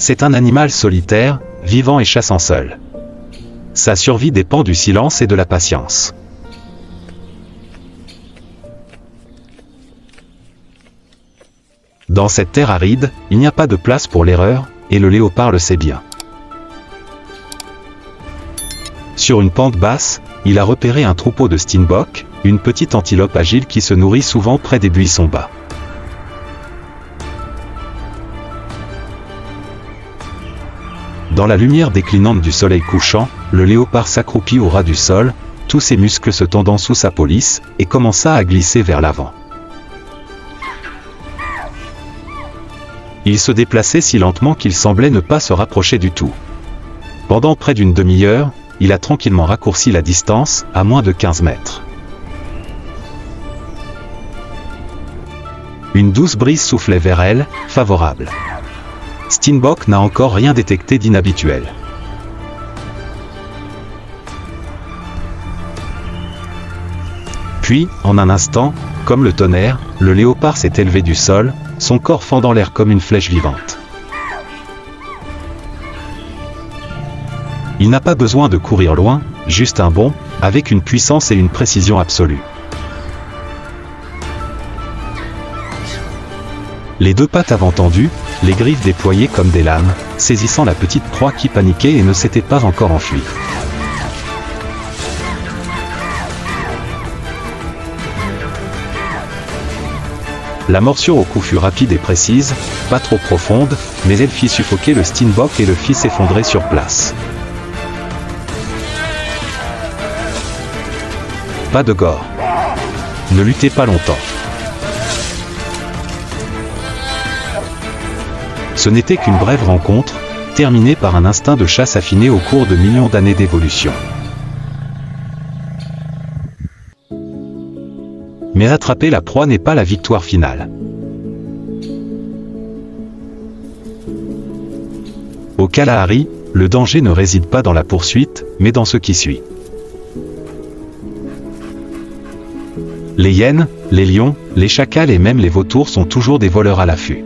C'est un animal solitaire, vivant et chassant seul. Sa survie dépend du silence et de la patience. Dans cette terre aride, il n'y a pas de place pour l'erreur, et le léopard le sait bien. Sur une pente basse, il a repéré un troupeau de steenbok, une petite antilope agile qui se nourrit souvent près des buissons bas. Dans la lumière déclinante du soleil couchant, le léopard s'accroupit au ras du sol, tous ses muscles se tendant sous sa police, et commença à glisser vers l'avant. Il se déplaçait si lentement qu'il semblait ne pas se rapprocher du tout. Pendant près d'une demi-heure, il a tranquillement raccourci la distance, à moins de 15 mètres. Une douce brise soufflait vers elle, favorable. Steenbok n'a encore rien détecté d'inhabituel. Puis, en un instant, comme le tonnerre, le léopard s'est élevé du sol, son corps fendant l'air comme une flèche vivante. Il n'a pas besoin de courir loin, juste un bond, avec une puissance et une précision absolue. Les deux pattes avant tendues, les griffes déployées comme des lames, saisissant la petite proie qui paniquait et ne s'était pas encore enfuie. La morsure au cou fut rapide et précise, pas trop profonde, mais elle fit suffoquer le steenbok et le fit s'effondrer sur place. Pas de gore. Ne luttez pas longtemps. Ce n'était qu'une brève rencontre, terminée par un instinct de chasse affiné au cours de millions d'années d'évolution. Mais attraper la proie n'est pas la victoire finale. Au Kalahari, le danger ne réside pas dans la poursuite, mais dans ce qui suit. Les hyènes, les lions, les chacals et même les vautours sont toujours des voleurs à l'affût.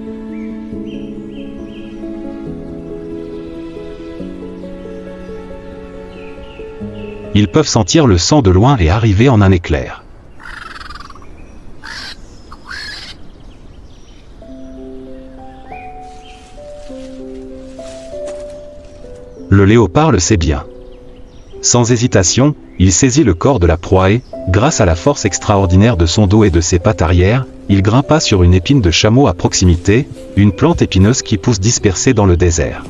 Ils peuvent sentir le sang de loin et arriver en un éclair. Le léopard le sait bien. Sans hésitation, il saisit le corps de la proie et, grâce à la force extraordinaire de son dos et de ses pattes arrière, il grimpa sur une épine de chameau à proximité, une plante épineuse qui pousse dispersée dans le désert.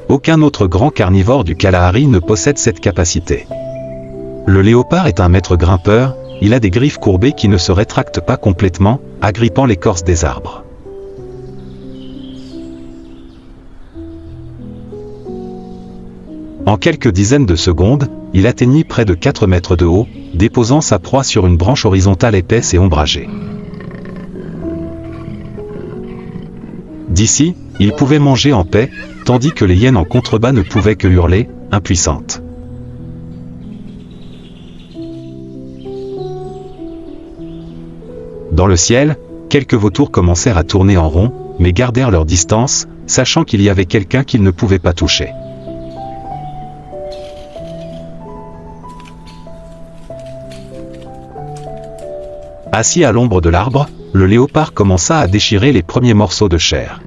Aucun autre grand carnivore du Kalahari ne possède cette capacité. Le léopard est un maître grimpeur, il a des griffes courbées qui ne se rétractent pas complètement, agrippant l'écorce des arbres. En quelques dizaines de secondes, il atteignit près de 4 mètres de haut, déposant sa proie sur une branche horizontale épaisse et ombragée. D'ici, il pouvait manger en paix, tandis que les hyènes en contrebas ne pouvaient que hurler, impuissantes. Dans le ciel, quelques vautours commencèrent à tourner en rond, mais gardèrent leur distance, sachant qu'il y avait quelqu'un qu'ils ne pouvaient pas toucher. Assis à l'ombre de l'arbre, le léopard commença à déchirer les premiers morceaux de chair.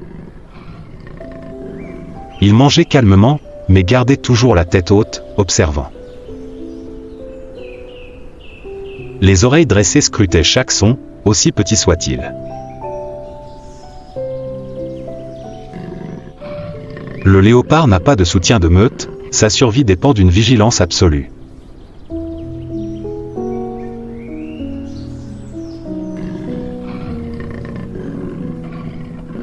Il mangeait calmement, mais gardait toujours la tête haute, observant. Les oreilles dressées scrutaient chaque son, aussi petit soit-il. Le léopard n'a pas de soutien de meute, sa survie dépend d'une vigilance absolue.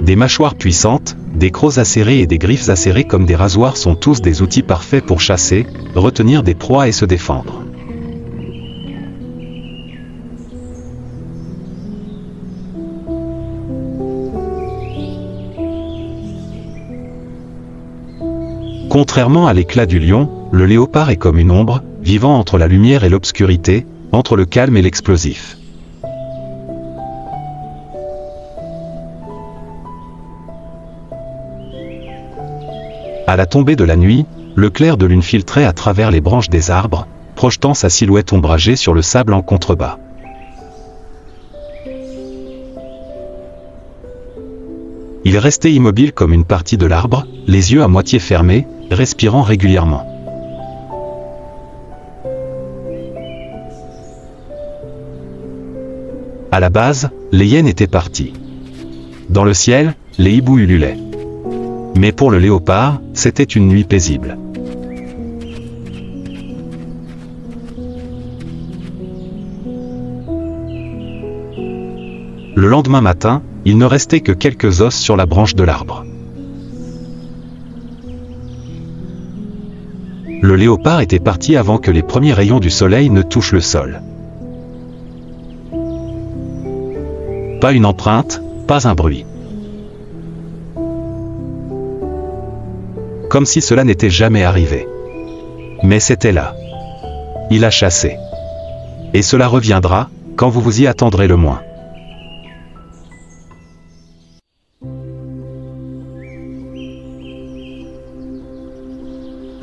Des mâchoires puissantes, des crocs acérés et des griffes acérées comme des rasoirs sont tous des outils parfaits pour chasser, retenir des proies et se défendre. Contrairement à l'éclat du lion, le léopard est comme une ombre, vivant entre la lumière et l'obscurité, entre le calme et l'explosif. À la tombée de la nuit, le clair de lune filtrait à travers les branches des arbres, projetant sa silhouette ombragée sur le sable en contrebas. Il restait immobile comme une partie de l'arbre, les yeux à moitié fermés, respirant régulièrement. À la base, les hyènes étaient parties. Dans le ciel, les hiboux ululaient. Mais pour le léopard, c'était une nuit paisible. Le lendemain matin, il ne restait que quelques os sur la branche de l'arbre. Le léopard était parti avant que les premiers rayons du soleil ne touchent le sol. Pas une empreinte, pas un bruit. Comme si cela n'était jamais arrivé. Mais c'était là. Il a chassé. Et cela reviendra, quand vous vous y attendrez le moins.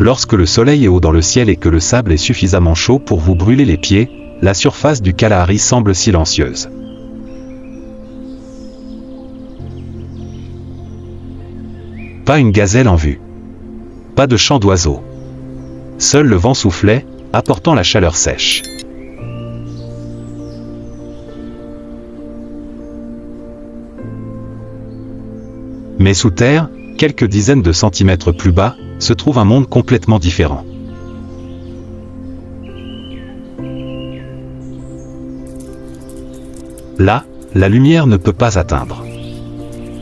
Lorsque le soleil est haut dans le ciel et que le sable est suffisamment chaud pour vous brûler les pieds, la surface du Kalahari semble silencieuse. Pas une gazelle en vue. Pas de chant d'oiseaux. Seul le vent soufflait, apportant la chaleur sèche. Mais sous terre, quelques dizaines de centimètres plus bas, se trouve un monde complètement différent. Là, la lumière ne peut pas atteindre.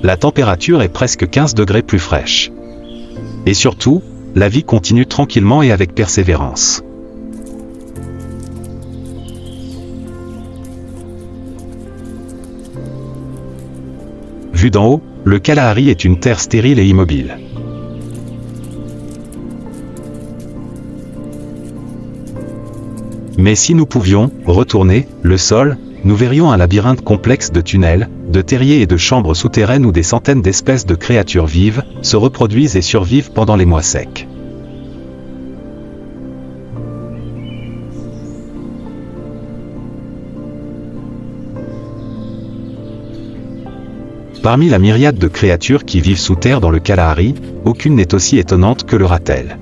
La température est presque 15 degrés plus fraîche. Et surtout, la vie continue tranquillement et avec persévérance. Vu d'en haut, le Kalahari est une terre stérile et immobile. Mais si nous pouvions retourner le sol, nous verrions un labyrinthe complexe de tunnels, de terriers et de chambres souterraines où des centaines d'espèces de créatures vives se reproduisent et survivent pendant les mois secs. Parmi la myriade de créatures qui vivent sous terre dans le Kalahari, aucune n'est aussi étonnante que le ratel.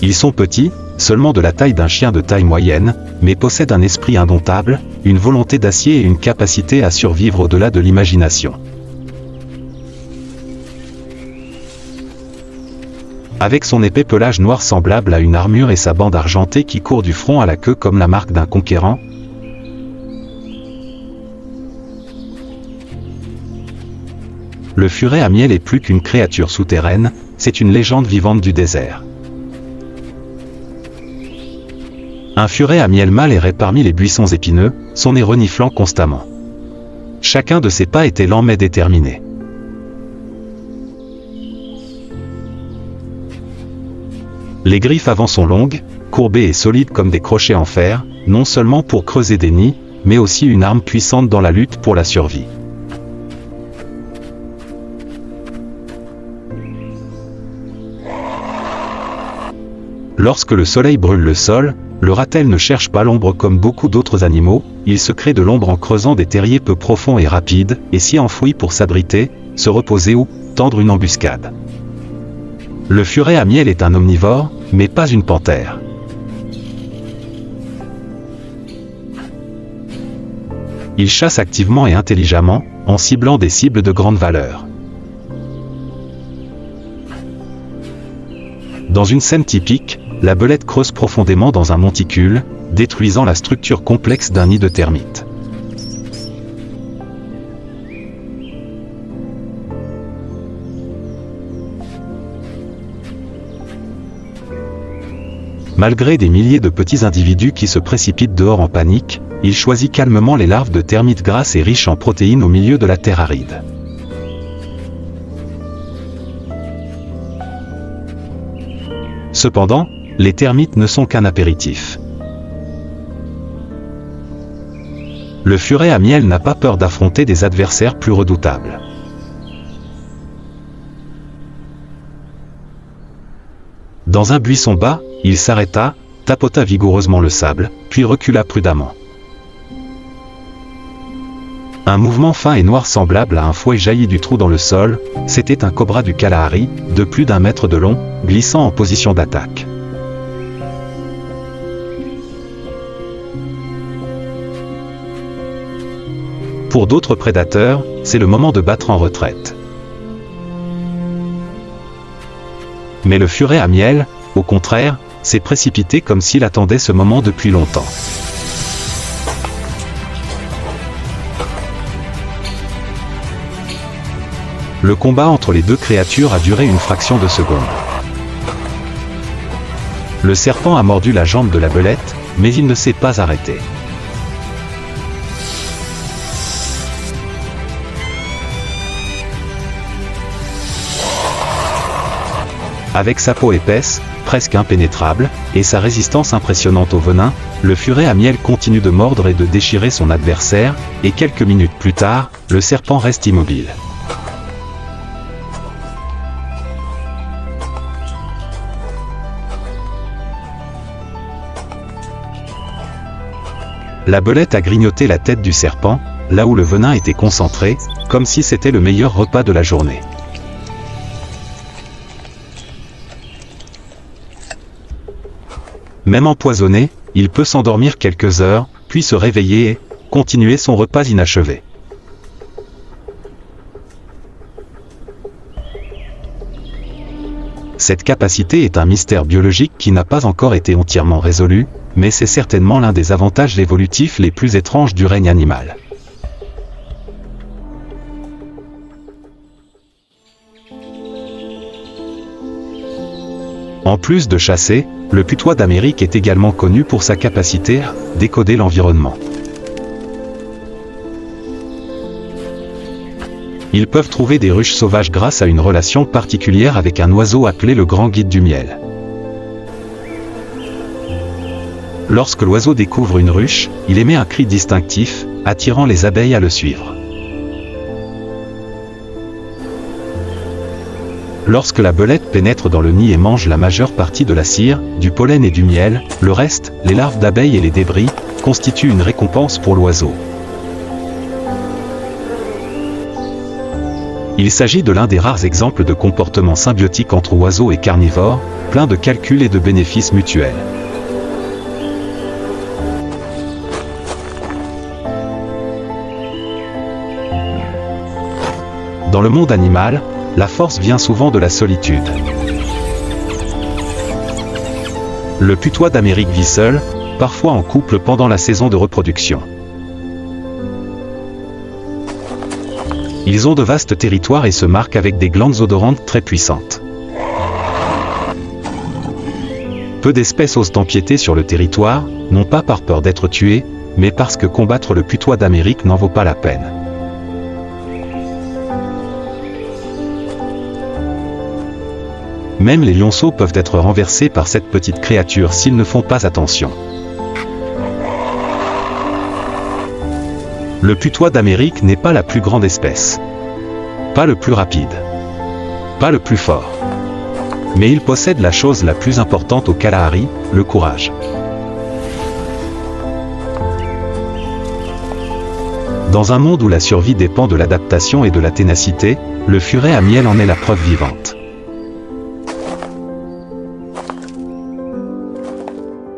Ils sont petits, seulement de la taille d'un chien de taille moyenne, mais possèdent un esprit indomptable, une volonté d'acier et une capacité à survivre au-delà de l'imagination. Avec son épais pelage noir semblable à une armure et sa bande argentée qui court du front à la queue comme la marque d'un conquérant, le furet à miel est plus qu'une créature souterraine, c'est une légende vivante du désert. Un furet à miel mâle errait parmi les buissons épineux, son nez reniflant constamment. Chacun de ses pas était lent mais déterminé. Les griffes avant sont longues, courbées et solides comme des crochets en fer, non seulement pour creuser des nids, mais aussi une arme puissante dans la lutte pour la survie. Lorsque le soleil brûle le sol, le ratel ne cherche pas l'ombre comme beaucoup d'autres animaux, il se crée de l'ombre en creusant des terriers peu profonds et rapides, et s'y enfouit pour s'abriter, se reposer ou tendre une embuscade. Le furet à miel est un omnivore, mais pas une panthère. Il chasse activement et intelligemment, en ciblant des cibles de grande valeur. Dans une scène typique, la belette creuse profondément dans un monticule, détruisant la structure complexe d'un nid de termites. Malgré des milliers de petits individus qui se précipitent dehors en panique, il choisit calmement les larves de termites grasses et riches en protéines au milieu de la terre aride. Cependant, les termites ne sont qu'un apéritif. Le furet à miel n'a pas peur d'affronter des adversaires plus redoutables. Dans un buisson bas, il s'arrêta, tapota vigoureusement le sable, puis recula prudemment. Un mouvement fin et noir semblable à un fouet jaillit du trou dans le sol, c'était un cobra du Kalahari, de plus d'1 mètre de long, glissant en position d'attaque. Pour d'autres prédateurs, c'est le moment de battre en retraite. Mais le furet à miel, au contraire, s'est précipité comme s'il attendait ce moment depuis longtemps. Le combat entre les deux créatures a duré une fraction de seconde. Le serpent a mordu la jambe de la belette, mais il ne s'est pas arrêté. Avec sa peau épaisse, presque impénétrable, et sa résistance impressionnante au venin, le furet à miel continue de mordre et de déchirer son adversaire, et quelques minutes plus tard, le serpent reste immobile. La belette a grignoté la tête du serpent, là où le venin était concentré, comme si c'était le meilleur repas de la journée. Même empoisonné, il peut s'endormir quelques heures, puis se réveiller et continuer son repas inachevé. Cette capacité est un mystère biologique qui n'a pas encore été entièrement résolu, mais c'est certainement l'un des avantages évolutifs les plus étranges du règne animal. En plus de chasser, le putois d'Amérique est également connu pour sa capacité à décoder l'environnement. Ils peuvent trouver des ruches sauvages grâce à une relation particulière avec un oiseau appelé le grand guide du miel. Lorsque l'oiseau découvre une ruche, il émet un cri distinctif, attirant les abeilles à le suivre. Lorsque la belette pénètre dans le nid et mange la majeure partie de la cire, du pollen et du miel, le reste, les larves d'abeilles et les débris, constituent une récompense pour l'oiseau. Il s'agit de l'un des rares exemples de comportement symbiotique entre oiseaux et carnivores, plein de calculs et de bénéfices mutuels. Dans le monde animal, la force vient souvent de la solitude. Le putois d'Amérique vit seul, parfois en couple pendant la saison de reproduction. Ils ont de vastes territoires et se marquent avec des glandes odorantes très puissantes. Peu d'espèces osent empiéter sur le territoire, non pas par peur d'être tuées, mais parce que combattre le putois d'Amérique n'en vaut pas la peine. Même les lionceaux peuvent être renversés par cette petite créature s'ils ne font pas attention. Le putois d'Amérique n'est pas la plus grande espèce. Pas le plus rapide. Pas le plus fort. Mais il possède la chose la plus importante au Kalahari, le courage. Dans un monde où la survie dépend de l'adaptation et de la ténacité, le furet à miel en est la preuve vivante.